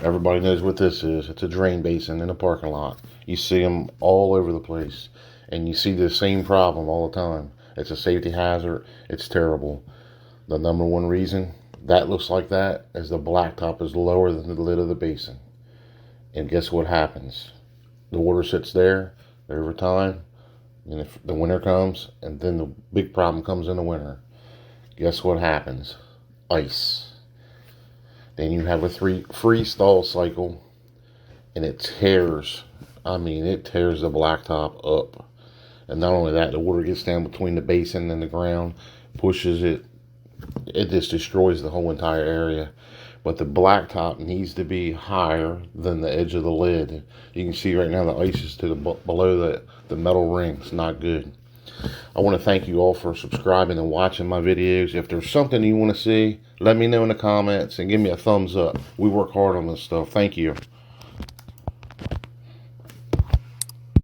Everybody knows what this is. It's a drain basin in a parking lot. You see them all over the place, and you see the same problem all the time. It's a safety hazard. It's terrible. The number one reason that looks like that is the blacktop is lower than the lid of the basin. And guess what happens? The water sits there over time, and if the winter comes, and then the big problem comes in the winter, guess what happens? Ice. Then you have a freeze thaw cycle, and it tears. I mean, it tears the blacktop up. And not only that, the water gets down between the basin and the ground, pushes it. It just destroys the whole entire area. But the blacktop needs to be higher than the edge of the lid. You can see right now the ice is to the below the metal ring. It's not good. I want to thank you all for subscribing and watching my videos. If there's something you want to see, let me know in the comments and give me a thumbs up. We work hard on this stuff. Thank you.